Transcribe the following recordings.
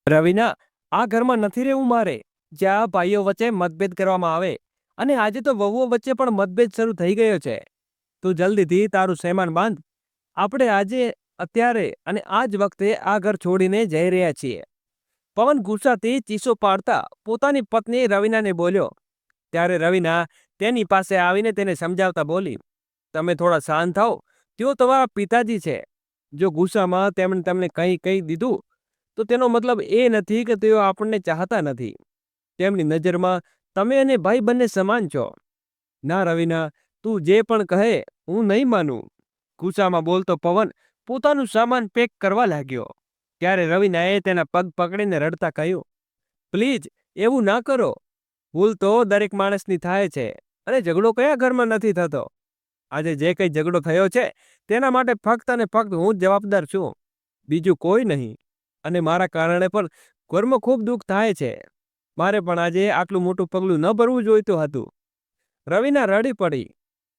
રવિના, આ ઘરમાં નથી રહેવું મારે, જ્યાં ભાઈઓ વચ્ચે મતભેદ કરવામાં આવે. અને આજે તો વહુઓ વચ્ચે પણ મતભેદ શરૂ થઈ ગયો છે. તું જલ્દીથી તારું સામાન બાંધ. આપણે આજે, અત્યારે અને આ જ વખતે આ ઘર છોડીને જઈ રહ્યા છીએ. પવન ગુસ્સાથી ચીસો પાડતા પોતાની પત્ની રવિનાને બોલ્યો. ત્યારે રવિના તેની પાસે આવીને તેને સમજાવતા બોલી, તમે થોડા શાંત થાઓ. તેઓ તમારા પિતાજી છે. જો ગુસ્સામાં તેમણે તમને કંઈ કહી દીધું તો તેનો મતલબ એ નથી કે તેઓ આપણને ચાહતા નથી. તેમની નજરમાં તમે અને ભાઈ બંને સમાન છો. ના રવિના, તું જે પણ કહે હું નહીં માનું. ગુસ્સામાં બોલતો પવન પોતાનું સામાન પેક કરવા લાગ્યો. ત્યારે રવિનાએ તેના પગ પકડીને રડતા કહ્યું, પ્લીઝ એવું ના કરો. ભૂલ તો દરેક માણસની થાય છે, અને ઝઘડો કયા ઘરમાં નથી થતો. આજે જે કંઈ ઝઘડો થયો છે તેના માટે ફક્ત અને ફક્ત હું જ જવાબદાર છું, બીજું કોઈ નહીં. અને મારા કારણે પણ ઘરમાં ખૂબ દુઃખ થાય છે. મારે પણ આજે આટલું મોટું પગલું ન ભરવું જોઈતું હતું. રવિના રડી પડી.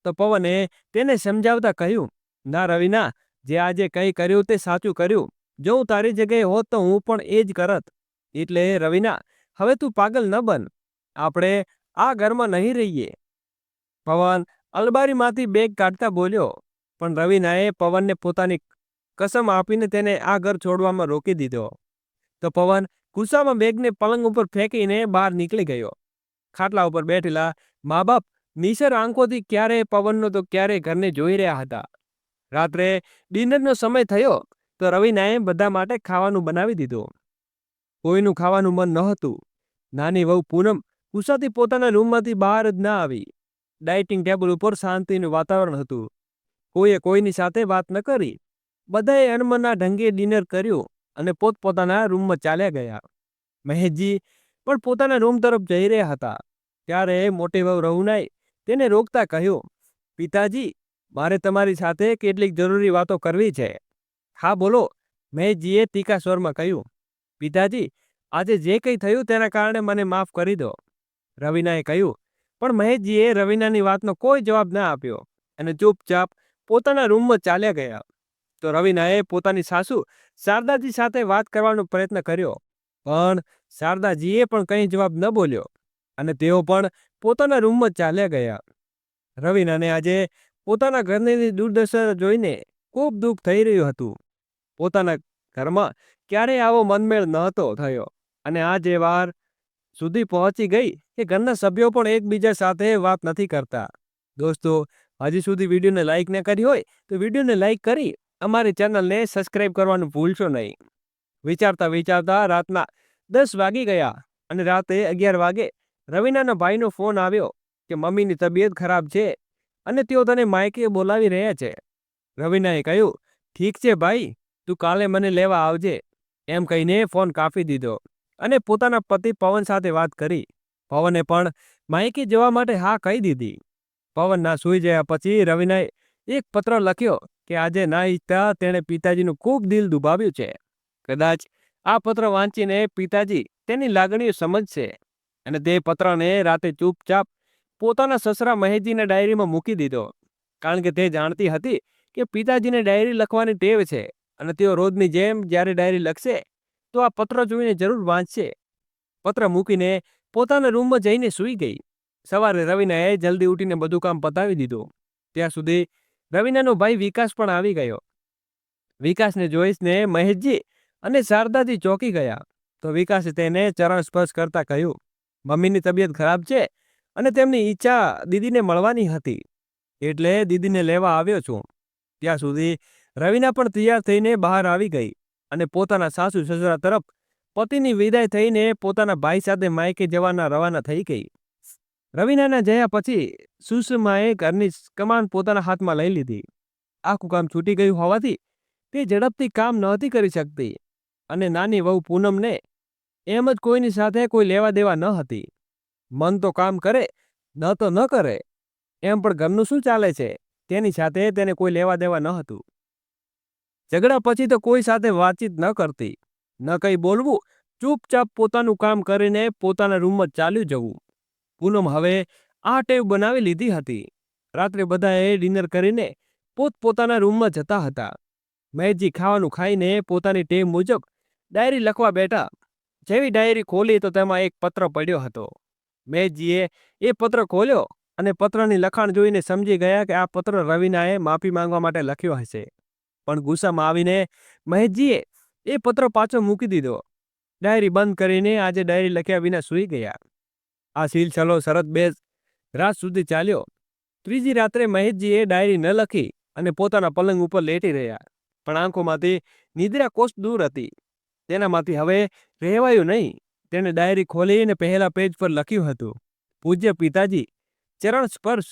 તો પવને તેને સમજાવતા કહ્યું, ના રવિના, જે આજે કંઈ કર્યું તે સાચું કર્યું. જો હું તારી જગ્યાએ હોત તો હું પણ એ જ કરત. એટલે રવિના, હવે તું પાગલ ન બન. આપણે આ ઘરમાં નહીં રહીએ. પવન અલમારીમાંથી બેગ કાઢતા બોલ્યો. પણ રવિનાએ પવનને પોતાની કસમ આપીને તેને આ ઘર છોડવામાં રોકી દીધો. તો પવન ગુસ્સામાં બેગને પલંગ ઉપર ફેંકીને બહાર નીકળી ગયો. ખાટલા ઉપર બેઠેલા મા બાપ નિસર આંખોથી ક્યારે પવનનો તો ક્યારે ઘરને જોઈ રહ્યા હતા. રાત્રે ડિનરનો સમય થયો તો રવિનાએ બધા માટે ખાવાનું બનાવી દીધું. કોઈનું ખાવાનું મન નહોતું. નાની વહુ પૂનમ ગુસ્સાથી પોતાના રૂમમાંથી બહાર જ ના આવી. ડાઇનિંગ ટેબલ ઉપર શાંતિનું વાતાવરણ હતું. કોઈએ કોઈની સાથે વાત ન કરી. બધાએ અનમના ઢંગે ડિનર કર્યું અને પોતપોતાના રૂમમાં ચાલ્યા ગયા. મહેશજી પણ પોતાના રૂમ તરફ જઈ રહ્યા હતા. ત્યારે મોટી વહુ રઘુનાએ તેને રોકતા કહ્યું, પિતાજી, મારે તમારી સાથે કેટલીક જરૂરી વાતો કરવી છે. હા બોલો, મહેશજીએ તીખા સ્વરમાં કહ્યું. પિતાજી, આજે જે કંઈ થયું તેના કારણે મને માફ કરી દો. રવિનાએ કહ્યું. પણ મહેશજીએ રવિનાની વાતનો કોઈ જવાબ ના આપ્યો અને ચૂપચાપ પોતાના રૂમમાં ચાલ્યા ગયા. તો રવિનાએ પોતાની સાસુ શારદાજી સાથે વાત કરવાનો પ્રયત્ન કર્યો, પણ શારદાજીએ પણ કંઈ જવાબ ન બોલ્યો અને તેઓ પણ પોતાના રૂમમાં ચાલ્યા ગયા. રવિનાને આજે પોતાના ઘરની દુર્દશા જોઈને ખૂબ દુઃખ થઈ રહ્યું હતું. પોતાના ઘરમાં ક્યારેય આવો મનમેળ નહોતો થયો અને આ જે વાર સુધી પહોંચી ગઈ કે ઘરના સભ્યો પણ એકબીજા સાથે વાત નથી કરતા. દોસ્તો, હજી સુધી વિડીયોને લાઇક ન કરી હોય તો વિડીયોને લાઇક કરી અમારી ચેનલને સબસ્ક્રાઇબ કરવાનું ભૂલશો નહીં. વિચારતા વિચારતા રાતના 10 વાગી ગયા અને રાતે 11 વાગે રવિનાના ભાઈનો ફોન આવ્યો કે મમ્મીની તબિયત ખરાબ છે અને તેઓ તને માયકે બોલાવી રહ્યા છે. રવિનાએ કહ્યું, ઠીક છે ભાઈ, તું કાલે મને લેવા આવજે. એમ કહીને ફોન કાપી દીધો અને પોતાના પતિ પવન સાથે વાત કરી. પવને પણ માયકે જવા માટે હા કહી દીધી. પવનના સૂઈ ગયા પછી રવિનાએ એક પત્ર લખ્યો કે આજે ના ઈચ્છતા તેણે પિતાજીનું ખૂબ દિલ દુભાવ્યું છે. કદાચ આ પત્ર વાંચીને પિતાજી તેની લાગણીઓ સમજશે અને તે પત્રને રાતે ચૂપચાપ પોતાના સસરા મહેશજીના ડાયરીમાં મૂકી દીધો. કારણ કે તે જાણતી હતી કે પિતાજીને ડાયરી લખવાની ટેવ છે અને તેઓ રોજની જેમ જ્યારે ડાયરી લખશે તો આ પત્ર જોઈને જરૂર વાંચશે. પત્ર મૂકીને પોતાના રૂમમાં જઈને સૂઈ ગઈ. સવારે રવિનાએ જલ્દી ઉઠીને બધું કામ પતાવી દીધું. ત્યાં સુધી રવિનાનો ભાઈ વિકાસ પણ આવી ગયો. વિકાસને જોઈને મહેશજી અને શારદાજી ચોંકી ગયા. તો વિકાસે તેને ચરણ સ્પર્શ કરતા કહ્યું, મમ્મીની તબિયત ખરાબ છે અને તેમની ઈચ્છા દીદીને મળવાની હતી, એટલે દીદીને લેવા આવ્યો છું. ત્યાં સુધી રવિના પણ તૈયાર થઈને બહાર આવી ગઈ અને પોતાના સાસુ સસરા તરફ પતિની વિદાય થઈને પોતાના ભાઈ સાથે માયકે જવાના રવાના થઈ ગઈ. રવિનાના જયા પછી સુષમાએ ઘરની કમાન પોતાના હાથમાં લઈ લીધી. આખું કામ છૂટી ગયું હોવાથી તે ઝડપથી કામ નહોતી કરી શકતી અને નાની વહુ પૂનમને એમ જ કોઈની સાથે કોઈ લેવા દેવા ન હતી. મન તો કામ કરે, ન તો ન કરે, એમ પણ ઘરનું શું ચાલે છે તેની સાથે તેને કોઈ લેવા દેવા ન હતું. ઝઘડા પછી તો કોઈ સાથે વાતચીત ન કરતી, ન કંઈ બોલવું, ચૂપચાપ પોતાનું કામ કરીને પોતાના રૂમમાં ચાલ્યું જવું. પૂનમ હવે આ ટેવ બનાવી લીધી હતી. રાત્રે બધાએ ડિનર કરીને પોતપોતાના રૂમમાં જતા હતા. મહેશજી ખાવાનું ખાઈને પોતાની ટેવ મુજબ ડાયરી લખવા બેઠા. જેવી ડાયરી ખોલી તો તેમાં એક પત્ર પડ્યો હતો. મહેશજીએ એ પત્ર ખોલ્યો અને પત્રની લખાણ જોઈને સમજી ગયા કે આ પત્ર રવિનાએ માફી માંગવા માટે લખ્યો હશે. પણ ગુસ્સામાં આવીને મહેશજીએ એ પત્ર પાછો મૂકી દીધો. ડાયરી બંધ કરીને આજે ડાયરી લખ્યા વિના સૂઈ ગયા. આ સિલસિલો શરત 2 રાત સુધી ચાલ્યો. ત્રીજી રાત્રે મહેશજીએ ડાયરી ન લખી અને પોતાના પલંગ ઉપર લેટી રહ્યા. પણ આંખોમાંથી નિદ્રા કોષ દૂર હતી. તેનામાંથી હવે રહેવાયું નહીં. તેણે ડાયરી ખોલીને પહેલા પેજ પર લખ્યું હતું, પૂજ્ય પિતાજી, ચરણ સ્પર્શ.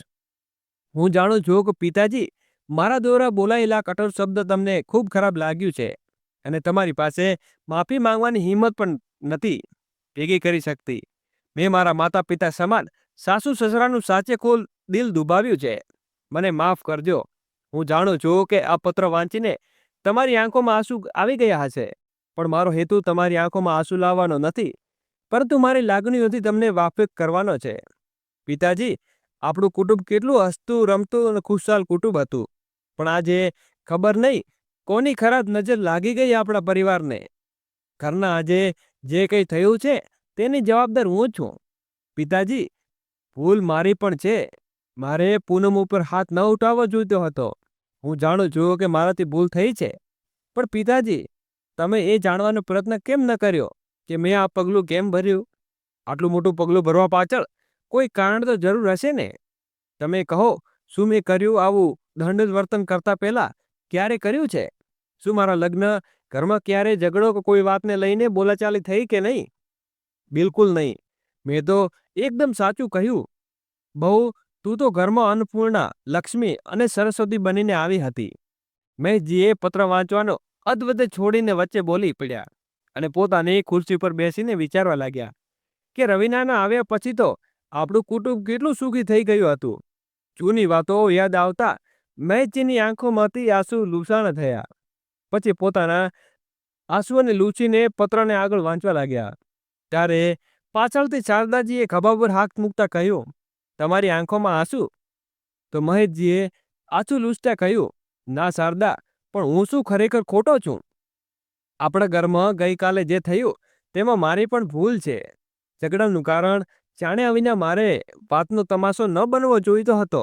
હું જાણું છું કે પિતાજી, મારા દ્વારા બોલાયેલા કઠોર શબ્દ તમને ખૂબ ખરાબ લાગ્યું છે અને તમારી પાસે માફી માંગવાની હિંમત પણ નથી ભેગી કરી શકતી. મેં મારા માતા પિતા સમાન સાસુ સસરાનું સાચે ખોલ દિલ દુભાવ્યું છે. મને માફ કરજો. હું જાણું છું કે આ પત્ર વાંચીને તમારી આંખોમાં આંસુ આવી ગયા હશે, પણ મારો હેતુ તમારી આંખોમાં આંસુ લાવવાનો નથી, પરંતુ મારી લાગણીઓથી તમને વાકેફ કરવાનો છે. પિતાજી, આપણું કુટુંબ કેટલું હસતું રમતું અને ખુશહાલ કુટુંબ હતું, પણ આજે ખબર નહીં કોની ખરાબ નજર લાગી ગઈ આપણા પરિવારને. ઘરના આજે જે કંઈ થયું છે તેની જવાબદાર હું જ છું. પિતાજી, ભૂલ મારી પણ છે. મારે પૂનમ ઉપર હાથ ન ઉઠાવવો જોઈતો હતો. હું જાણું છું કે મારાથી ભૂલ થઈ છે, પણ પિતાજી, તમે એ જાણવાનો પ્રયત્ન કેમ ન કર્યો કે મેં આ પગલું કેમ ભર્યું? આટલું મોટું પગલું ભરવા પાછળ કોઈ કારણ તો જરૂર હશે ને? તમે કહો, શું મેં કર્યું આવું દંડ વર્તન કરતા પહેલા ક્યારે કર્યું છે? શું મારા લગ્ન ઘરમાં ક્યારે ઝઘડો કે કોઈ વાતને લઈને બોલાચાલી થઈ કે નહીં? બિલકુલ નહીં. મેં તો એકદમ સાચું કહ્યું. બહુ, તું તો ઘરમાં અન્નપૂર્ણા, લક્ષ્મી અને સરસ્વતી બનીને આવી હતી. મહેશજીએ પત્ર વાંચવાનો અધવચ્ચે છોડીને વચ્ચે બોલી પડ્યા અને પોતાની ખુરશી પર બેસીને વિચારવા લાગ્યા કે રવિનાના આવ્યા પછી તો આપણું કુટુંબ કેટલું સુખી થઈ ગયું હતું. જૂની વાતો યાદ આવતા મહેશજીની આંખોમાંથી આંસુ લૂછાણા થયા. પછી પોતાના આંસુઓને લૂછીને પત્રને આગળ વાંચવા લાગ્યા. ત્યારે પાછળથી શારદાજીએ ખભા પર હાથ મૂકતા કહ્યું, તમારી આંખોમાં આંસુ? તો મહેશજીએ આંસુ લૂછતા કહ્યું, ના શારદા, પણ હું શું ખરેખર ખોટો છું? આપણા ઘરમાં ગઈકાલે જે થયું તેમાં મારી પણ ભૂલ છે. ઝઘડાનું કારણ જાણ્યા વિના મારે વાતનો તમાશો ન બનવો જોઈતો હતો.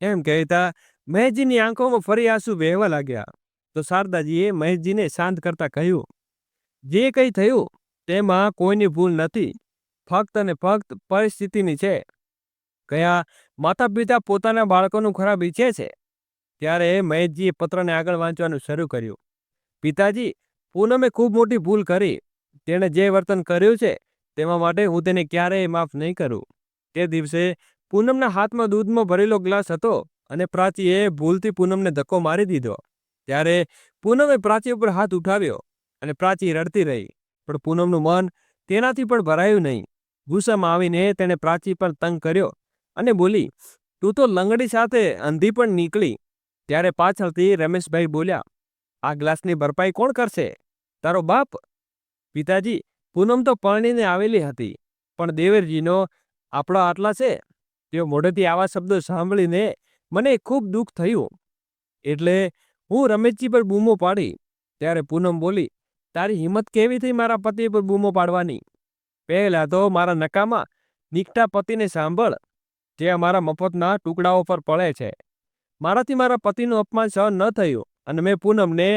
એમ કહેતા મહેશજીની આંખોમાં ફરી આંસુ વહેવા લાગ્યા. તો શારદાજીએ મહેશજીને શાંત કરતા કહ્યું, જે કંઈ થયું તેમાં કોઈની ભૂલ નથી, ફક્ત અને ફક્ત પરિસ્થિતિની છે. કયા માતા પિતા પોતાના બાળકોનું ખરાબ ઈચ્છે છે? ત્યારે મહેશજીએ પત્રને આગળ વાંચવાનું શરૂ કર્યું. પિતાજી, પૂનમે ખૂબ મોટી ભૂલ કરી. તેણે જે વર્તન કર્યું છે તેમાં માટે હું તેને ક્યારેય માફ નહીં કરું. તે દિવસે પૂનમના હાથમાં દૂધમાં ભરેલો ગ્લાસ હતો અને પ્રાચીએ ભૂલથી પૂનમને ધક્કો મારી દીધો. ત્યારે પૂનમે પ્રાચી ઉપર હાથ ઉઠાવ્યો અને પ્રાચી રડતી રહી. પણ પૂનમનું મન તેનાથી પણ ભરાયું નહીં. ગુસ્સામાં આવીને તેણે પ્રાચી પર તંગ કર્યો અને બોલી, તું તો લંગડી સાથે અંધી પણ નીકળી. ત્યારે પાછળથી રમેશભાઈ બોલ્યા, આ ગ્લાસની ભરપાઈ કોણ કરશે? તારો બાપ? પિતાજી, પૂનમ તો પરણીને આવેલી હતી, પણ દેવરજીનો આપણા આટલા છે. તેઓ મોઢેથી આવા શબ્દો સાંભળીને મને ખૂબ દુઃખ થયું. એટલે હું રમેશજી પર બૂમો પાડી. ત્યારે પૂનમ બોલી, તારી હિંમત કેવી થઈ મારા પતિ પર બૂમો પાડવાની? પહેલાં તો મારા નકામા નીકટા પતિને સાંભળ, જે અમારા મફતના ટુકડાઓ પર પડે છે. મારાથી મારા પતિનું અપમાન સહન ન થયું અને મેં પૂનમને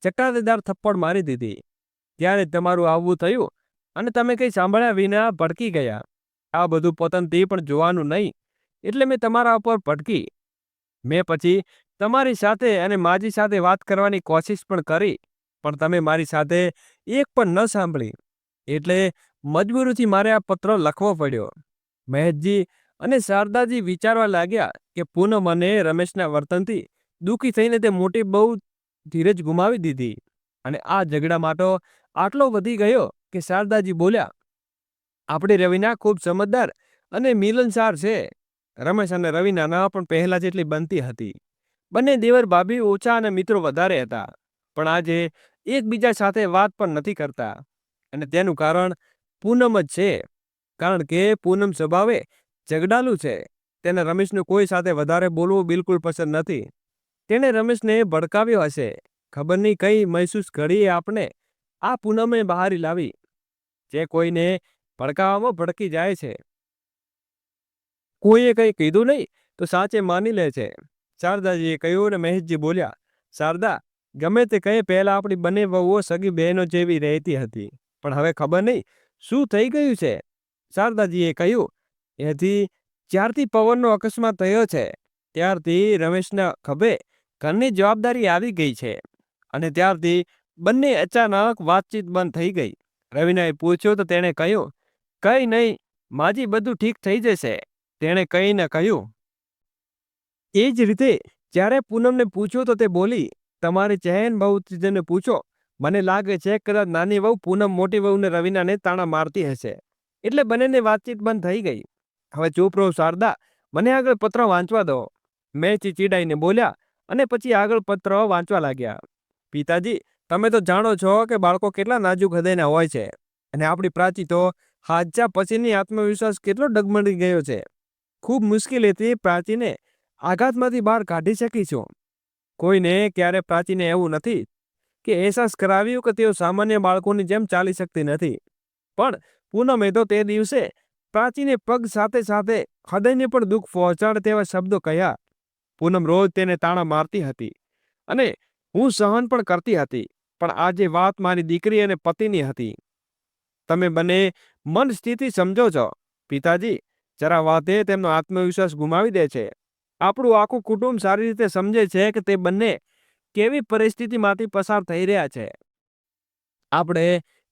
ચટાકેદાર થપ્પડ મારી દીધી. ત્યારે તમારું આવવું થયું અને તમે કંઈ સાંભળ્યા વિના ભડકી ગયા. આ બધું પતનથી પણ જોવાનું નહીં, એટલે મેં તમારા ઉપર ભડકી. મેં પછી તમારી સાથે અને માજી સાથે વાત કરવાની કોશિશ પણ કરી, પણ તમે મારી સાથે એક પણ ન સાંભળી. એટલે મજબૂરીથી મારે આ પત્ર લખવો પડ્યો. મહેશજી અને શારદાજી વિચારવા લાગ્યા કે પૂનમ અને રમેશના વર્તનથી દુઃખી થઈને તે મોટી બહુ ધીરજ ગુમાવી દીધી અને આ ઝઘડામાં તો આટલો વધી ગયો કે શારદાજી બોલ્યા, આપણી રવિના ખૂબ સમજદાર અને મિલનસાર છે. રમેશ અને રવિના ના પણ પહેલા જેટલી બનતી હતી. બંને દેવર ભાભી ઓછા અને મિત્રો વધારે હતા, પણ આજે એકબીજા સાથે વાત પણ નથી કરતા. અને તેનું કારણ પૂનમ જ છે, કારણ કે પૂનમ સ્વભાવે ઝઘડાલુ છે. તેને રમેશનું કોઈ સાથે વધારે બોલવું બિલકુલ પસંદ નથી. તેણે રમેશને ભડકાવ્યો હશે. ખબર નહીં કઈ મહેસૂસ ઘડીએ આપણે આ પૂનમે બહારી લાવી. જે કોઈને ભડકાવામાં ભડકી જાય છે. કોઈએ કંઈ કીધું નહીં તો સાચે માની લે છે. શારદાજીએ કહ્યું અને મહેશજી બોલ્યા, શારદા, ગમે તે કહે પહેલા આપણી બંને વહુઓ સગી બહેનો જેવી રહેતી હતી, પણ હવે ખબર નહીં શું થઈ ગયું છે. શારદાજીએ કહ્યું, એથી જ્યારથી પવનનો અકસ્માત થયો છે ત્યારથી રમેશના ખભે ઘરની જવાબદારી આવી ગઈ છે, અને ત્યારથી બંને અચાનક વાતચીત બંધ થઈ ગઈ. રવિનાએ પૂછ્યું તો તેણે કહ્યું, કંઈ નહીં માજી, બધું ઠીક થઈ જશે. તેણે કહીને કહ્યું. એ જ રીતે જ્યારે પૂનમને પૂછ્યું તો તે બોલી, તમારી ચહેન બહુને પૂછો, મને લાગે છે કદાચ નાની વહુ પૂનમ મોટી વહુને રવિનાને તાણા મારતી હશે, એટલે બંનેને વાતચીત બંધ થઈ ગઈ. હવે ચૂપ રહો શારદા, મને આગળ પત્ર વાંચવા દો. મહેશજી ચીડાઈને બોલ્યા અને પછી આગળ પત્ર વાંચવા લાગ્યા. પિતાજી, તમે તો જાણો છો કે બાળકો કેટલા નાજુક હૃદયના હોય છે, અને આપણી પ્રાચી તો હાદસા પછીની આત્મવિશ્વાસ કેટલો ડગમડી ગયો છે. ખૂબ મુશ્કેલીથી પ્રાચીને આઘાતમાંથી બહાર કાઢી શકીશું. કોઈને ક્યારે પ્રાચીને એવું નથી કે અહેસાસ કરાવ્યું કે તેઓ સામાન્ય બાળકોની જેમ ચાલી શકતી નથી, પણ પૂનમે તો તે દિવસે પ્રાચીને પગ સાથે સાથે હૃદયને પણ દુઃખ પહોંચાડે તેવા શબ્દો કહ્યા. પૂનમ રોજ તેને તાણા મારતી હતી અને હું સહન પણ કરતી હતી, પણ આજે વાત મારી દીકરી અને પતિની હતી. તમે બંને મન સ્થિતિ સમજો છો. પિતાજી, જરા વાતે તેમનો આત્મવિશ્વાસ ગુમાવી દે છે. આપણું આખું કુટુંબ સારી રીતે સમજે છે કે તે બંને કેવી પરિસ્થિતિમાંથી પસાર થઈ રહ્યા છે. આપણે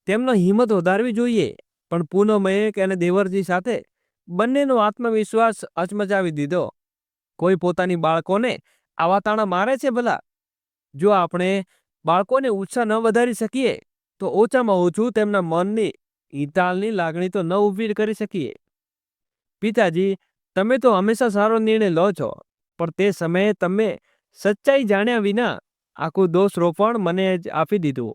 તેમનો હિંમત વધારવી જોઈએ. પણ પૂનમે અને દેવરજી સાથે બંનેનો આત્મવિશ્વાસ અચમચાવી દીધો. કોઈ પોતાની બાળકોને આવા તાણા મારે છે ભલા? જો આપણે બાળકોને ઉત્સાહ ન વધારી શકીએ તો ઓછામાં ઓછું તેમના મનની હિતાલની લાગણી તો ન ઊભી કરી શકીએ. પિતાજી, તમે તો હંમેશા સારો નિર્ણય લો છો, પણ તે સમયે તમે સચ્ચાઈ જાણ્યા વિના આખું દોષ રોપણ મને જ આપી દીધું.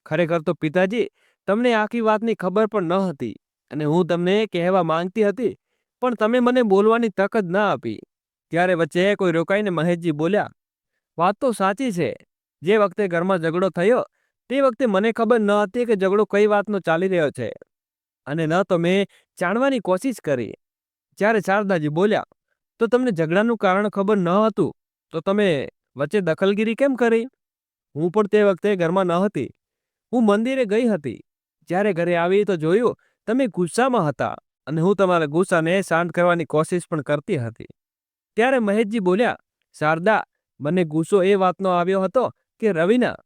ખરેખર તો પિતાજી, તમને આખી વાતની ખબર પણ ન હતી, અને હું તમને કહેવા માંગતી હતી, પણ તમે મને બોલવાની તક જ ના આપી. ત્યારે વચ્ચે કોઈ રોકાઈને મહેશજી બોલ્યા, વાત તો સાચી છે. જે વખતે ઘરમાં ઝઘડો થયો તે વખતે મને ખબર ન હતી કે ઝઘડો કઈ વાતનો ચાલી રહ્યો છે, અને ન તો મેં જાણવાની કોશિશ કરી. જ્યારે શારદાજી બોલ્યા, તો તમને ઝઘડાનું કારણ ખબર ન હતું તો તમે વચ્ચે દખલગીરી કેમ કરી? હું પણ તે વખતે ઘરમાં ન હતી. હું મંદિરે ગઈ હતી. જ્યારે ઘરે આવી તો જોયું તમે ગુસ્સામાં હતા, અને હું તમારા ગુસ્સાને શાંત કરવાની કોશિશ પણ કરતી હતી. ત્યારે મહેશજી બોલ્યા, શારદા, મને ગુસ્સો એ વાતનો આવ્યો હતો કે રવિના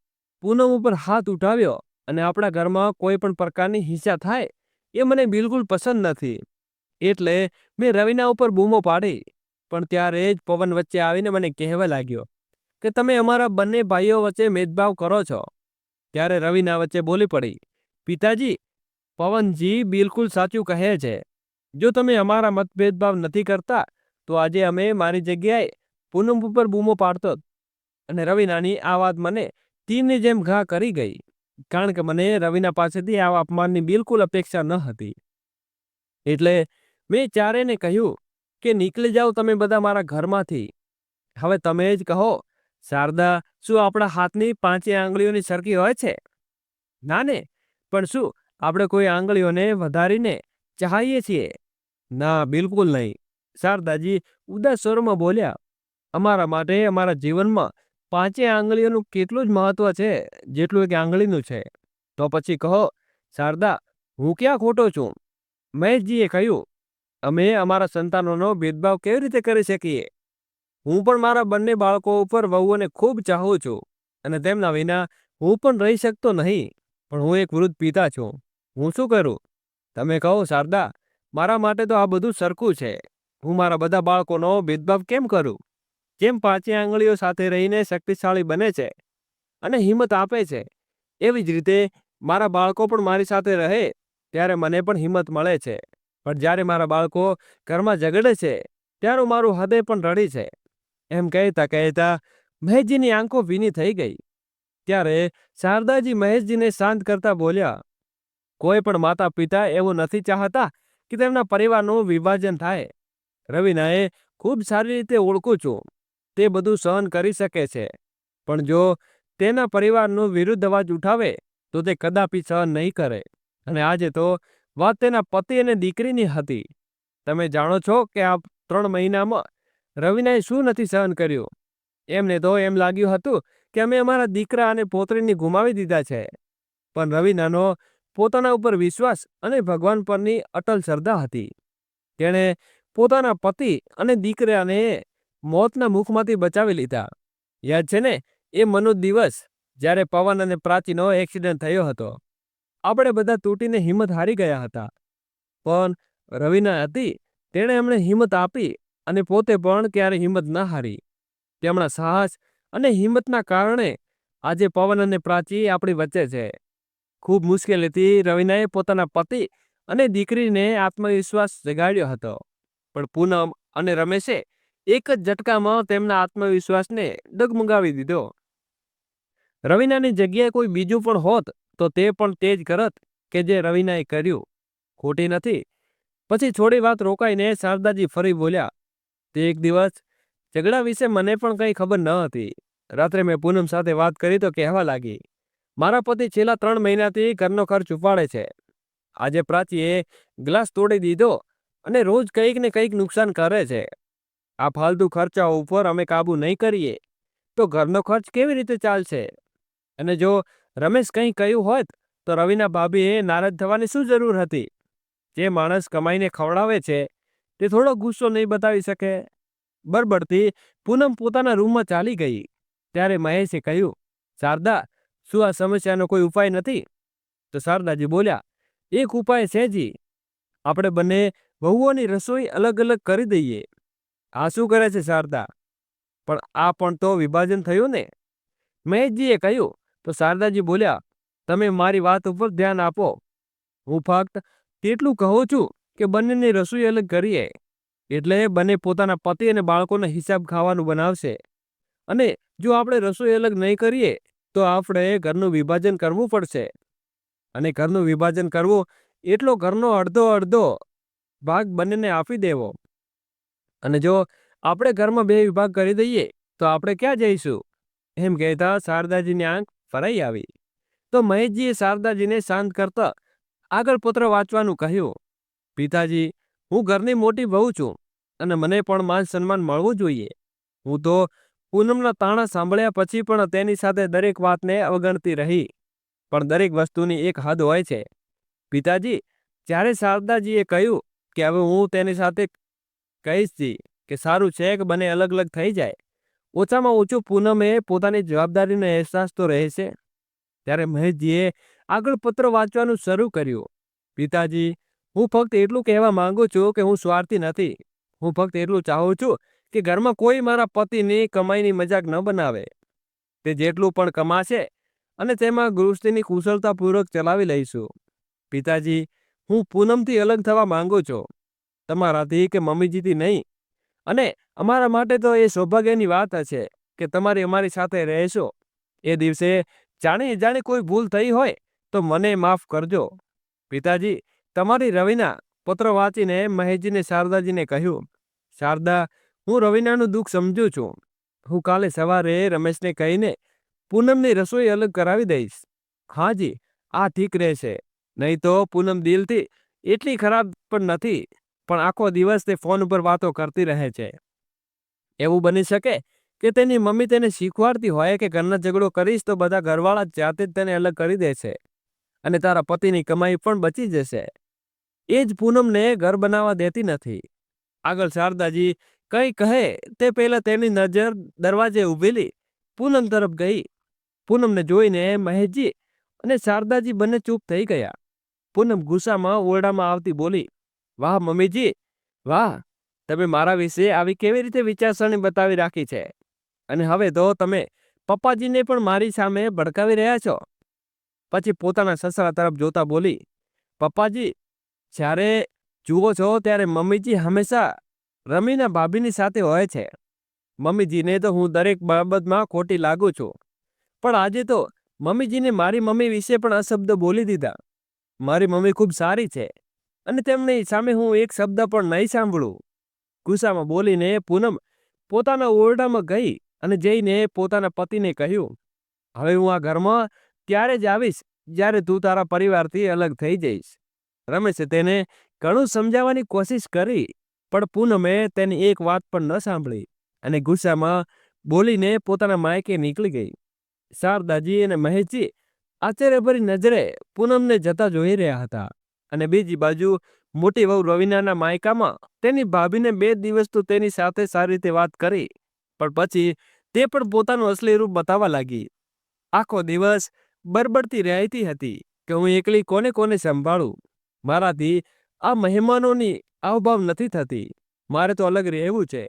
પૂનમ ઉપર હાથ ઉઠાવ્યો, અને આપણા ઘરમાં કોઈ પણ પ્રકારની હિંસા થાય એ મને બિલકુલ પસંદ નથી. એટલે મેં રવિના ઉપર બૂમો પાડી. પણ ત્યારે જ પવન વચ્ચે આવીને મને કહેવા લાગ્યો કે તમે અમારા બંને ભાઈઓ વચ્ચે ભેદભાવ કરો છો. ત્યારે રવિના વચ્ચે બોલી પડી, પિતાજી, પવનજી બિલકુલ સાચું કહે છે. જો તમે અમારા મત ભેદભાવ નથી કરતા તો આજે અમે મારી જગ્યાએ પૂનમ ઉપર બૂમો પાડતો. અને રવિનાની આ વાત મને તીરની જેમ ઘા કરી ગઈ, કારણ કે મને રવિના પાસેથી આવા અપમાનની બિલકુલ અપેક્ષા ન હતી. એટલે મેં ચારેયને કહ્યું કે નીકળી જાઓ તમે બધા મારા ઘરમાંથી. હવે તમે જ કહો શારદા, શું આપણા હાથની 5 આંગળીઓની સરખી હોય છે? ના ને, પણ શું આપણે કોઈ આંગળીઓને વધારીને ચાહીએ છીએ? ના, બિલકુલ નહીં. શારદાજી ઉદાસ સ્વરમાં બોલ્યા, અમારા માટે અમારા જીવનમાં 5 આંગળીઓનું કેટલું જ મહત્વ છે જેટલું એક આંગળીનું છે. તો પછી કહો શારદા, હું ક્યાં ખોટો છું? મહેશજીએ કહ્યું, અમે અમારા સંતાનોનો ભેદભાવ કેવી રીતે કરી શકીએ? હું પણ મારા બંને બાળકો ઉપર વહુઓને ખૂબ ચાહું છું, અને તેમના વિના હું પણ રહી શકતો નહીં. પણ હું એક વૃદ્ધ પિતા છું. હું શું કરું? તમે કહો શારદા, મારા માટે તો આ બધું સરખું છે. હું મારા બધા બાળકોનો ભેદભાવ કેમ કરું? જેમ 5 આંગળીઓ સાથે રહીને શક્તિશાળી બને છે અને હિંમત આપે છે, એવી જ રીતે મારા બાળકો પણ મારી સાથે રહે ત્યારે મને પણ હિંમત મળે છે. પણ જ્યારે મારા બાળકો ઘરમાં ઝઘડે છે ત્યારે મારું હૃદય પણ રડી છે. એમ કહેતા કહેતા મહેશજીની આંખો ભીની થઈ ગઈ. ત્યારે શારદાજી મહેશજીને શાંત કરતા બોલ્યા, કોઈ પણ માતા પિતા એવું નથી ચાહતા કે તેમના પરિવારનું વિભાજન થાય. રવિનાએ ખૂબ સારી રીતે ઓળખું છું. તે બધું સહન કરી શકે છે, પણ જો તેના પરિવારનું વિરુદ્ધ અવાજ ઉઠાવે તો તે કદાપી સહન નહીં કરે. અને આજે તો વાત તેના પતિ અને દીકરીની હતી. તમે જાણો છો કે આ 3 મહિનામાં રવિનાએ શું નથી સહન કર્યું. એમને તો એમ લાગ્યું હતું કે અમે અમારા દીકરા અને પૌત્રીને ગુમાવી દીધા છે. પણ રવિનાનો પોતાના ઉપર વિશ્વાસ અને ભગવાન પરની અટલ શ્રદ્ધા હતી. તેણે પોતાના પતિ અને દીકરાને મોતના મુખમાંથી બચાવી લીધા. યાદ છે ને એ મનોજ દિવસ જ્યારે પવન અને પ્રાચીનો એક્સિડન્ટ થયો હતો. આપણે બધા તૂટીને હિંમત હારી ગયા હતા. પણ રવિના હતી તેણે એમણે હિંમત આપી અને પોતે પણ ક્યારે હિંમત ના હારી. તેમના સાહસ અને હિંમતના કારણે આજે પવન અને પ્રાચી આપણી વચ્ચે છે. ખૂબ મુશ્કેલીથી રવિનાએ પોતાના પતિ અને દીકરીને આત્મવિશ્વાસ જગાડ્યો હતો. પણ પૂનમ અને રમેશે એક જ ઝટકામાં તેમના આત્મવિશ્વાસને ડગમગાવી દીધો. રવિનાની જગ્યાએ કોઈ બીજું પણ હોત તો તે પણ તે જ કરત કે જે રવિનાએ કર્યું. ખોટી નથી. પછી થોડી વાત રોકાઈને શારદાજી ફરી બોલ્યા, તે એક દિવસ ઝઘડા વિશે મને પણ કંઈ ખબર ન હતી. રાત્રે મેં પૂનમ સાથે વાત કરી તો કહેવા લાગી, મારા પતિ છેલ્લા 3 મહિનાથી ઘરનો ખર્ચ ઉપાડે છે. આજે પ્રાચીએ ગ્લાસ તોડી દીધો અને રોજ કંઈક ને કંઈક નુકસાન કરે છે. આ ફાલતુ ખર્ચાઓ ઉપર અમે કાબુ નહીં કરીએ તો ઘરનો ખર્ચ કેવી રીતે ચાલશે? અને જો રમેશ કંઈ કહ્યું હોત તો રવિના ભાભીએ નારાજ થવાની શું જરૂર હતી? જે માણસ કમાઈને ખવડાવે છે તે થોડો ગુસ્સો નહીં બતાવી શકે. બરબડતી પૂનમ પોતાના રૂમમાં ચાલી ગઈ. ત્યારે મહેશે કહ્યું, શારદા, શું આ સમસ્યાનો કોઈ ઉપાય નથી? તો શારદાજી બોલ્યા, એક ઉપાય છે જી. આપણે બંને વહુઓની રસોઈ અલગ અલગ કરી દઈએ. આ શું કરે છે શારદા? પણ આ પણ તો વિભાજન થયું ને? મહેશજીએ કહ્યું. તો શારદાજી બોલ્યા, તમે મારી વાત ઉપર ધ્યાન આપો. હું ફક્ત તેટલું કહું છું કે બંનેની રસોઈ અલગ કરીએ. એટલે બંને પોતાના પતિ અને બાળકોનો હિસાબ ખાવાનું બનાવશે. અને જો આપણે રસોઈ અલગ નહીં કરીએ તો આપણે ઘરનું વિભાજન કરવું પડશે. અને ઘરનું વિભાજન કરવું એટલો ઘરનો અડધો અડધો ભાગ બંનેને આપી દેવો. અને જો આપણે ઘરમાં 2 વિભાગ કરી દઈએ તો આપણે ક્યાં જઈશું? એમ કહેતા શારદાજીની આંખ ફરાઈ આવી. તો મહેશજીએ શારદાજીને શાંત કરતા આગળ પત્ર વાંચવાનું કહ્યું. પિતાજી, હું ઘરની મોટી વહુ છું અને મને પણ માન સન્માન મળવું જોઈએ. હું તો પૂનમના તાણા સાંભળ્યા પછી પણ તેની સાથે દરેક વાતને અવગણતી રહી. પણ દરેક વસ્તુની એક હદ હોય છે. પિતાજી, જ્યારે શારદાજીએ કહ્યું કે હવે હું તેની સાથે કહીશ જી કે સારું છે કે બંને અલગ અલગ થઈ જાય, ઓછામાં ઓછું પૂનમે પોતાની જવાબદારીનો અહેસાસ તો રહેશે. ત્યારે મહેશજીએ આગળ પત્ર વાંચવાનું શરૂ કર્યું. પિતાજી, હું ફક્ત એટલું કહેવા માંગુ છું કે હું સ્વાર્થી નથી. હું ફક્ત એટલું ચાહું છું કે ઘરમાં કોઈ મારા પતિની કમાઈની મજાક ન બનાવે. તે જેટલું પણ કમાશે અને તેમાં ગૃહસ્થીની કુશળતાપૂર્વક ચલાવી લઈશું. પિતાજી, હું પૂનમથી અલગ થવા માંગુ છું, તમારાથી કે મમ્મીજીથી નહીં. અને અમારા માટે તો એ સૌભાગ્યની વાત હશે કે તમારી અમારી સાથે રહેશો. એ દિવસે જાણે કોઈ ભૂલ થઈ હોય તો મને માફ કરજો. પિતાજી, તમારી રવિના. પત્ર વાંચીને મહેશજીને શારદાજીને કહ્યું, શારદા, હું રવિનાનું દુઃખ સમજું છું. હું કાલે સવારે રમેશને કહીને પૂનમની રસોઈ અલગ કરાવી દઈશ. હાજી, આ ઠીક રહેશે. નહીં તો પૂનમ દિલથી એટલી ખરાબ પણ નથી, પણ આખો દિવસ તે ફોન ઉપર વાતો કરતી રહે છે. એવું બની શકે કે તેની મમ્મી તેને શીખવાડતી હોય કે ઘરનો ઝઘડો કરીશ તો બધા ઘરવાળા જાતે જ તેને અલગ કરી દેશે અને તારા પતિની કમાઈ પણ બચી જશે. એ જ પૂનમને ઘર બનાવવા દેતી નથી. આગળ શારદાજી કંઈ કહે તે પહેલા તેની નજર દરવાજે ઊભેલી પૂનમ તરફ ગઈ. પૂનમને જોઈને મહેશજી અને શારદાજી બંને ચૂપ થઈ ગયા. પૂનમ ગુસ્સામાં ઓરડામાં આવતી બોલી, વાહ મમ્મીજી, વાહ, તમે મારા વિશે આવી કેવી રીતે વિચારસરણી બતાવી રાખી છે? અને હવે તો તમે પપ્પાજીને પણ મારી સામે ભડકાવી રહ્યા છો. પછી પોતાના સસરા તરફ જોતા બોલી, પપ્પાજી, જ્યારે જુઓ છો ત્યારે મમ્મીજી હંમેશા રમીના ભાભીની સાથે હોય છે. મમ્મીજીને તો હું દરેક બાબતમાં ખોટી લાગુ છું, પણ આજે તો મમ્મીજીને મારી મમ્મી વિશે પણ અશબ્દ બોલી દીધા. મારી મમ્મી ખૂબ સારી છે અને તેમની સામે હું એક શબ્દ પણ નહીં સાંભળું. ગુસ્સામાં બોલીને પૂનમ પોતાના ઓરડામાં ગઈ અને જઈને પોતાના પતિને કહ્યું, હવે હું આ ઘરમાં ત્યારે જ આવીશ જ્યારે તું તારા પરિવારથી અલગ થઈ જઈશ. રમેશે તેને ઘણું સમજાવવાની કોશિશ કરી, પણ પૂનમે તેની એક વાત પણ ન સાંભળી અને ગુસ્સામાં બોલીને પોતાના માયકે નીકળી ગઈ. શારદાજી અને મહેશજી આશ્ચર્યભરી નજરે પૂનમને જતા જોઈ રહ્યા હતા અને બીજી બાજુ મોટી વહુ રવીનાના માયકામાં તેની ભાભીને 2 દિવસ તો તેની સાથે સારી રીતે વાત કરી, પણ પછી તે પણ પોતાનું અસલી રૂપ બતાવવા લાગી. આખો દિવસ બરબડતી રહેતી હતી કે હું એકલી કોને કોને સંભાળું. મારાથી આ મહેમાનોની આવભાવ નથી થતી. મારે તો અલગ રહેવું છે.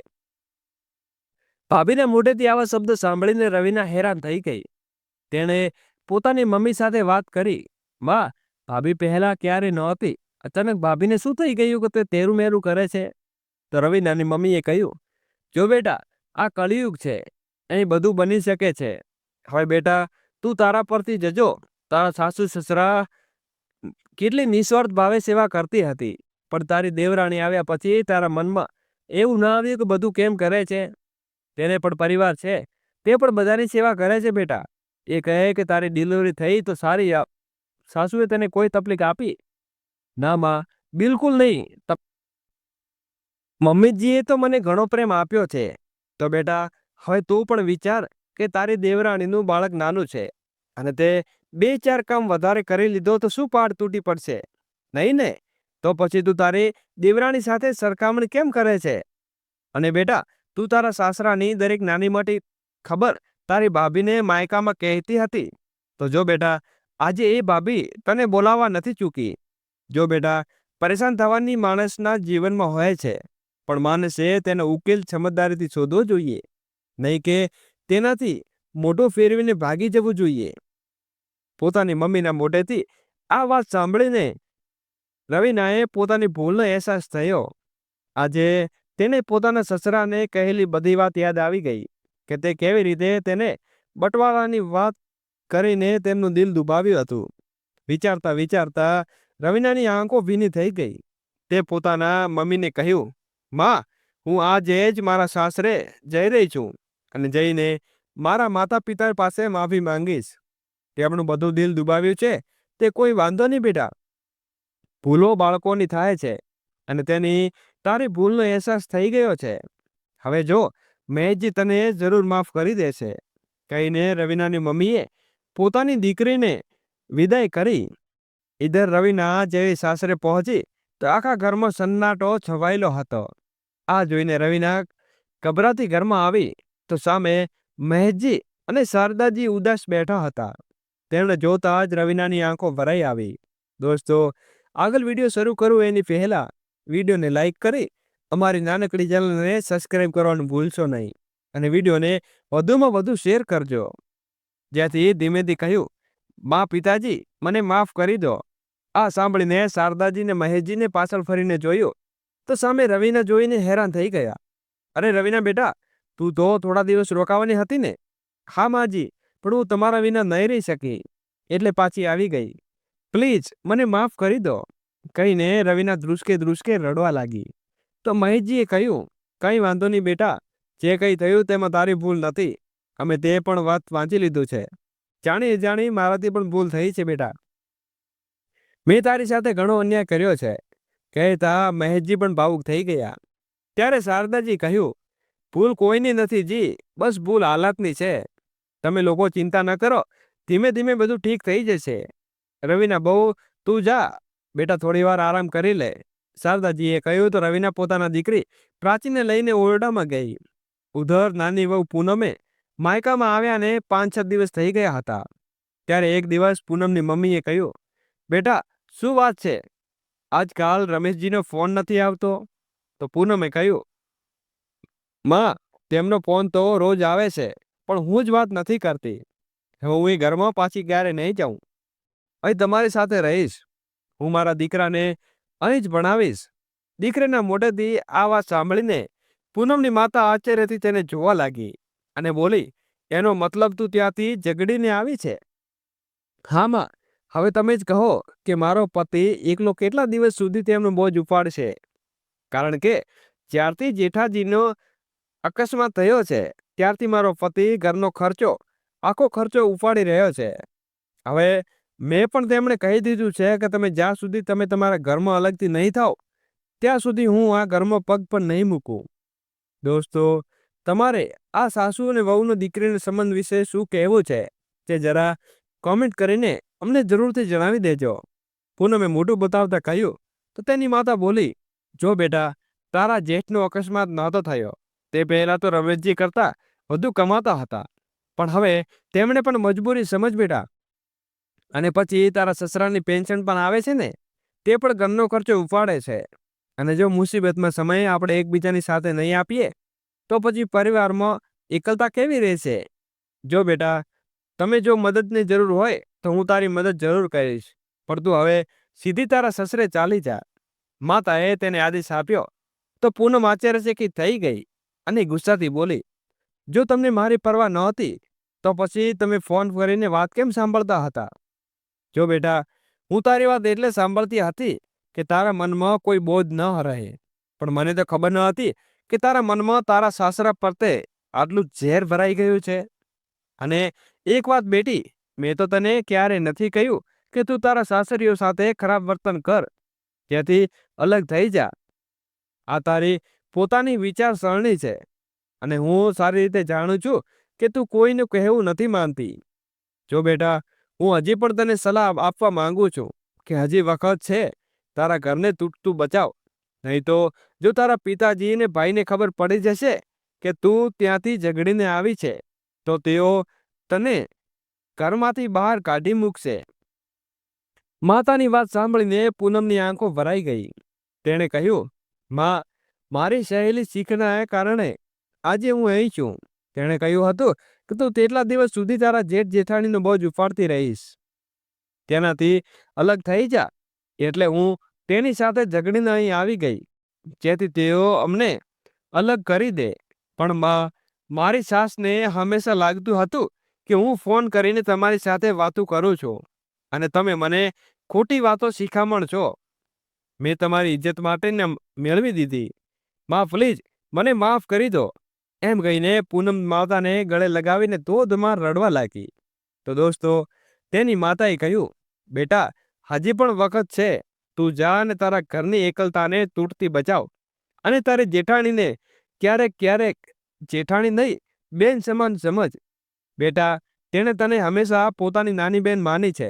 ભાભીના મોઢેથી આવા શબ્દો સાંભળીને રવીના હેરાન થઈ ગઈ. તેણે પોતાની મમ્મી સાથે વાત કરી. માં, ભાભી પહેલા ક્યારે નહોતી. અચાનક ભાભીને શું થઈ ગયું કે તે તેરું મેરું કરે છે? તો રવીનાની મમ્મીએ કહ્યું, જો બેટા, આ કળિયુગ છે. અહીં બધું બની શકે છે. હવે બેટા, તું તારા પરથી જજો. તારા સાસુ સસરા કેટલી નિસ્વાર્થ ભાવે સેવા કરતી હતી, પણ તારી દેવરાણી આવ્યા પછી તારા મનમાં એવું ના આવ્યું કે બધું કેમ કરે છે? તેને પણ પરિવાર છે, તે પણ બધાની સેવા કરે છે બેટા. એ કહે કે તારી ડિલિવરી થઈ તો સારી. સાસુએ તેને કોઈ તકલીફ આપી? ના માં, બિલકુલ નહીં. મમ્મીજીએ તો મને ઘણો પ્રેમ આપ્યો છે. તો બેટા, હવે તું પણ વિચાર કે તારી દેવરાણીનું બાળક નાનું છે અને તે 2-4 કામ વધારે કરી લીધો તો શું પાડ તૂટી પડશે? નહીં ને? તો પછી તું તારી દેવરાણી સાથે સરખામણી કેમ કરે છે? અને બેટા, તું તારા સાસરાની દરેક નાની મોટી ખબર તારી ભાભીને માયકામાં કહેતી હતી. તો જો બેટા, આજે એ ભાભી તને બોલાવવા નથી ચૂકી. જો બેટા, પરેશાન થવાની માણસના જીવનમાં હોય છે, પણ માણસે તેનો ઉકેલ સમજદારીથી શોધવો જોઈએ, નહીં કે તેનાથી મોઢું ફેરવીને ભાગી જવું જોઈએ. પોતાની મમ્મીના મોઢેથી આ વાત સાંભળીને રવીનાએ પોતાની ભૂલનો અહેસાસ થયો. આજે તેને પોતાના સસરાને કહેલી બધી વાત યાદ આવી ગઈ કે તે કેવી રીતે તેને બટવારાની વાત કરીને તેમનું દિલ દુભાવ્યું હતું. વિચારતા વિચારતા રવીનાની આંખો ભીની થઈ ગઈ. તે પોતાના મમ્મીને કહ્યું, માં, હું આજે જ મારા સાસરે જઈ રહી છું અને જઈને મારા માતા પિતા પાસે માફી માંગીશ. તેમનું બધું દિલ દુભાવ્યું છે તે કોઈ વાંધો નહીં બેટા. ભૂલો બાળકોની થાય છે અને તેની તારી ભૂલનો અહેસાસ થઈ ગયો છે. હવે જો મહેશજી તને જરૂર માફ કરી દેશે, કહીને રવીનાની મમ્મીએ પોતાની દીકરીને વિદાય કરી. ઇધર રવીના જેવી સાસરે પહોંચી તો આખા ઘરમાં સન્નાટો છવાયેલો હતો. આ જોઈને રવીના ગભરાતી ઘરમાં આવી તો સામે મહેશજી અને શારદાજી ઉદાસ બેઠા હતા. તેમણે જોતા જ રવીનાની આંખો ભરાઈ આવી. દોસ્તો, આગળ વિડીયો શરૂ કરું એની પહેલા વિડીયોને લાઈક કરી અમારી નાનકડી ચેનલને સબસ્ક્રાઈબ કરવાનું ભૂલશો નહીં અને વિડીયોને વધુમાં વધુ શેર કરજો. જ્યાંથી ધીમેથી કહ્યું, મા, પિતાજી, મને માફ કરી દો. આ સાંભળીને શારદાજીને મહેશજીને પાછળ ફરીને જોયું તો સામે રવીના જોઈને હેરાન થઈ ગયા. અરે રવીના બેટા, તું તો થોડા દિવસ રોકાવાની હતી ને? હા માજી, પણ હું તમારા વિના નહીં રહી શકી એટલે પાછી આવી ગઈ. પ્લીઝ મને માફ કરી દો, કહીને રવીના ધ્રુસકે ધ્રુસકે રડવા લાગી. તો મહેશજીએ કહ્યું, કંઈ વાંધો નહીં બેટા, જે કંઈ થયું તેમાં તારી ભૂલ નથી. અમે તે પણ વાત વાંચી લીધું છે. જાણી જાણી મારાથી પણ ભૂલ થઈ છે બેટા. મેં તારી સાથે ઘણો અન્યાય કર્યો છે, કહેતા મહેશજી પણ ભાવુક થઈ ગયા. ત્યારે શારદાજી કહ્યું, ભૂલ કોઈની નથી જી, બસ ભૂલ હાલાતની છે. તમે લોકો ચિંતા ન કરો, ધીમે ધીમે બધું ઠીક થઈ જશે. રવીના બહુ, તું જા બેટા, થોડી વાર આરામ કરી લે. શારદાજીએ કહ્યું તો રવીના પોતાના દીકરી પ્રાચીને લઈને ઓરડામાં ગઈ. ઉધર નાની વહુ પૂનમે માયકામાં આવ્યાને 5-6 દિવસ થઈ ગયા હતા. ત્યારે એક દિવસ પૂનમની મમ્મીએ કહ્યું, બેટા, શું વાત છે? આજકાલ રમેશજીનો ફોન નથી આવતો. તો પૂનમે કહ્યું, માં, તેમનો ફોન તો રોજ આવે છે, પણ હું જ વાત નથી કરતી. હવે હું એ ઘરમાં પાછી ક્યારે નહીં જાઉં. અહીં તમારી સાથે રહીશ. હું મારા દીકરાને અહીં જ ભણાવીશ. દીકરીના મોઢેથી આ વાત સાંભળીને પૂનમની માતા આશ્ચર્યથી તેને જોવા લાગી અને બોલી, એનો મતલબ તું ત્યાંથી ઝઘડીને આવી છે? હા માં, હવે તમે જ કહો કે મારો પતિ એકલો કેટલા દિવસ સુધી તેમનો બોજ ઉપાડશે? કારણ કે જ્યારથી જેઠાજીનો અકસ્માત થયો છે ત્યારથી મારો પતિ ઘરનો આખો ખર્ચો ઉપાડી રહ્યો છે. હવે મેં પણ તેમણે કહી દીધું છે કે તમે જ્યાં સુધી તમે તમારા ઘરમાં અલગથી નહીં થાઓ ત્યાં સુધી હું આ ઘરમાં પગ પણ નહીં મૂકું. દોસ્તો, તમારે આ સાસુ અને વહુનો દીકરીના સંબંધ વિશે શું કહેવું છે તે જરા કોમેન્ટ કરીને અમને જરૂરથી જણાવી દેજો. પૂનમે મોઢું બતાવતા કહ્યું તો તેની માતા બોલી, જો બેટા, તારા જેઠનો અકસ્માત નહોતો થયો. તે પહેલાં તો રમેશજી કરતાં વધુ કમાતા હતા, પણ હવે તેમણે પણ મજબૂરી સમજ બેટા. અને પછી તારા સસરાની પેન્શન પણ આવે છે ને, તે પણ ઘરનો ખર્ચો ઉપાડે છે. અને જો મુસીબતમાં સમયે આપણે એકબીજાની સાથે નહીં આપીએ તો પછી પરિવારમાં એકલતા કેવી રહેશે? જો બેટા, તમે જો મદદની જરૂર હોય તો હું તારી મદદ જરૂર કરીશ, પણ તું હવે સીધી તારા સસરે ચાલી જા. માતાએ તેને આદેશ આપ્યો તો પૂનમ આશ્ચર્યચકિત થઈ ગઈ અને ગુસ્સાથી બોલી, જો તમને મારી પરવા નહોતી તો પછી તમે ફોન કરીને વાત કેમ સાંભળતા હતા? જો બેટા, હું તારી વાત એટલે સાંભળતી હતી કે તારા મનમાં કોઈ બોજ ન રહે, પણ મને તો ખબર ન હતી કે તારા મનમાં તારા સાસરા પ્રત્યે આટલું ઝેર ભરાઈ ગયું છે. અને એક વાત બેટી, મેં તો તને ક્યારે નથી કહ્યું કે તું તારા સાસરીઓ સાથે ખરાબ વર્તન કર, ત્યાંથી અલગ થઈ જા. આ તારી પોતાની વિચારસરણી છે અને હું સારી રીતે જાણું છું કે તું કોઈનું કહેવું નથી માનતી. જો બેટા, હું હજી પણ તને સલાહ આપવા માંગુ છું કે હજી વખત છે, તારા ઘરને તૂટતું બચાવ. નહીં તો જો તારા પિતાજી અને ભાઈને ખબર પડી જશે કે તું ત્યાંથી ઝઘડીને આવી છે તો તેઓ તને ઘરમાંથી બહાર કાઢી મૂકશે. માતાની વાત સાંભળીને પૂનમની આંખો ભરાઈ ગઈ. તેણે કહ્યું, માં, મારી સહેલી શીખના કારણે આજે હું અહીં છું. તેણે કહ્યું હતું કે તું તેટલા દિવસ સુધી તારા જેઠ જેઠાણીનો બોજ ઉપાડતી રહીશ, તેનાથી અલગ થઈ જા. એટલે હું તેની સાથે ઝઘડીને અહીં આવી ગઈ, જેથી તેઓ અમને અલગ કરી દે. પણ માં, મારી સાસને હંમેશા લાગતું હતું કે હું ફોન કરીને તમારી સાથે વાતો કરું છું અને તમે મને ખોટી વાતો શીખામણ છો. મેં તમારી ઇજ્જત માટે મેળવી દીધી. માં, પ્લીઝ મને માફ કરી દો. એમ કહીને પૂનમ માતાને ગળે લગાવીને ધોધમાર રડવા લાગી. તો દોસ્તો, તેની માતાએ કહ્યું, બેટા, હજી પણ વખત છે, તું જા અને તારા ઘરની એકલતાને તૂટતી બચાવ. અને તારી જેઠાણીને ક્યારેક ક્યારેક જેઠાણી નહીં, બેન સમાન સમજ. બેટા, તેણે તને હંમેશા પોતાની નાની બેન માની છે.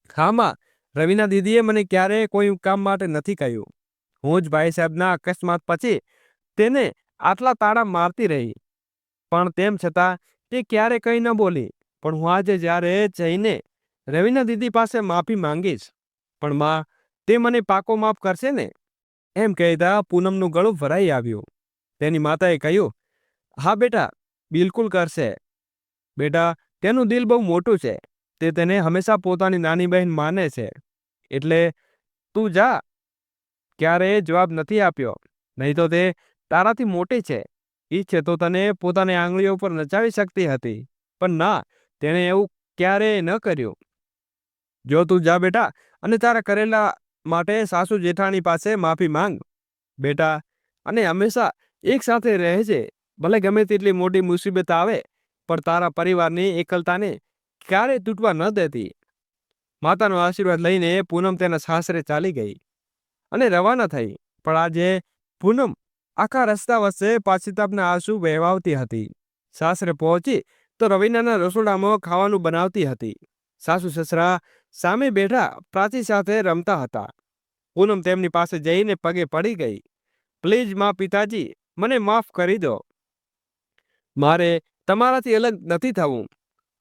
હા માં, રવિના દીદીએ મને ક્યારેય કોઈ કામ માટે નથી કહ્યું. હું જ ભાઈ સાહેબના અકસ્માત પછી તેને આટલા તાળા મારતી રહી, પણ તેમ છતાં તે ક્યારે કંઈ ન બોલી. પણ હું આજે જ્યારે જઈને રવિના દીદી પાસે માફી માંગીશ, પણ માં, તે મને પાકો માફ કરશે ને? એમ કહેતા પૂનમનું ગળું ભરાઈ આવ્યું. તેની માતાએ કહ્યું, હા બેટા, બિલકુલ કરશે. બેટા, તેનું દિલ બહુ મોટું છે, તે તેને હંમેશા પોતાની નાની બહેન માને છે. એટલે તું જા. ક્યારેય જવાબ નથી આપ્યો, નહીં તો તે તારાથી મોટી છે. ઈચ્છે તો તને પોતાની આંગળીઓ પર નચાવી શકતી હતી, પણ ના, તેણે એવું ક્યારેય ન કર્યું. જો તું જા બેટા અને તારા કરેલા માટે સાસુ જેઠાણી પાસે માફી માંગ બેટા, અને હંમેશા એક સાથે રહેજે. ભલે ગમે તેટલી મોટી મુસીબત આવે, પણ તારા પરિવારની એકલતાને ક્યારેય તૂટવા ન દેતી. માતાનો આશીર્વાદ લઈને પૂનમ તેના સાસરે ચાલી ગઈ અને રવાના થઈ. પણ આજે પૂનમ આખા રસ્તા વચ્ચે પાછીતાપના આંસુ વહેવાવતી હતી. સાસરે પહોંચી તો રવિનાના રસોડામાં ખાવાનું બનાવતી હતી. સાસુ સસરા સામે બેઠા પ્રાચી સાથે રમતા હતા. પૂનમ તેમની પાસે જઈને પગે પડી ગઈ. પ્લીઝ માં, પિતાજી, મને માફ કરી દો. મારે તમારાથી અલગ નથી થવું.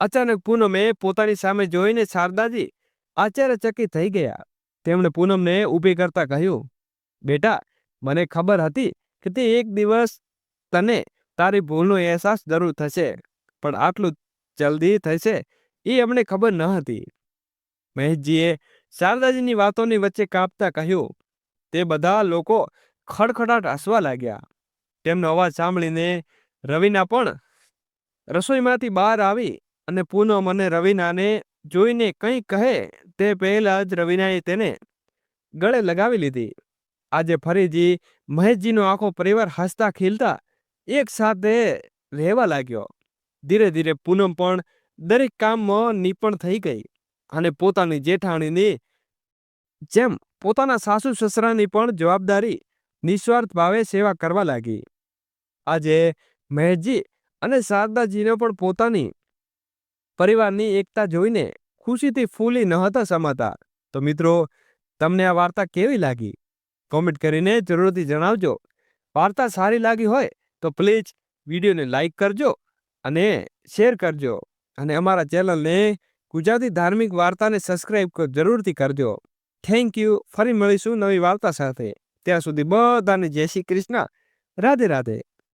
અચાનક પૂનમે પોતાની સામે જોઈને શારદાજી આશ્ચર્યચકિત થઈ ગયા. તેમણે પૂનમને ઊભી કરતા કહ્યું, બેટા, મને ખબર હતી કે તે એક દિવસ તને તારી ભૂલનો અહેસાસ જરૂર થશે, પણ આટલું જલ્દી થશે એ અમને ખબર ન હતી. મહેશજીએ શારદાજીની વાતોની વચ્ચે કાપતા કહ્યું. તે બધા લોકો ખડખડાટ હસવા લાગ્યા. તેમનો અવાજ સાંભળીને રવિના પણ રસોઈમાંથી બહાર આવી અને પૂનમ અને રવિનાને જોઈને કંઈ કહે તે પહેલા જ રવિનાએ તેને ગળે લગાવી લીધી. આજે ફરીથી મહેશજીનો આખો પરિવાર હસતા ખીલતા એક સાથે રહેવા લાગ્યો. ધીરે ધીરે પૂનમ પણ દરેક કામમાં નિપુણ થઈ ગઈ. અને પોતાની જેઠાણીની જેમ પોતાના સાસુ સસરાની પણ જવાબદારી નિસ્વાર્થ ભાવે સેવા કરવા લાગી. આજે મહેશજી અને શારદાજીને પણ પોતાની પરિવારની એકતા જોઈને ખુશીથી ફૂલી ન હતા સમાતા. તો મિત્રો, તમને આ વાર્તા કેવી લાગી? કોમેન્ટ કરીને જરૂરથી જણાવજો. વાર્તા સારી લાગી હોય તો પ્લીઝ વિડીયોને લાઈક કરજો અને શેર કરજો, અને અમારા ચેનલને ગુજરાતી ધાર્મિક વાર્તાને સબસ્ક્રાઈબ જરૂરથી કરજો. Thank you. ફરી મળીશું નવી વાર્તા સાથે. ત્યાં સુધી બધાને જય શ્રી કૃષ્ણ. રાધે રાધે.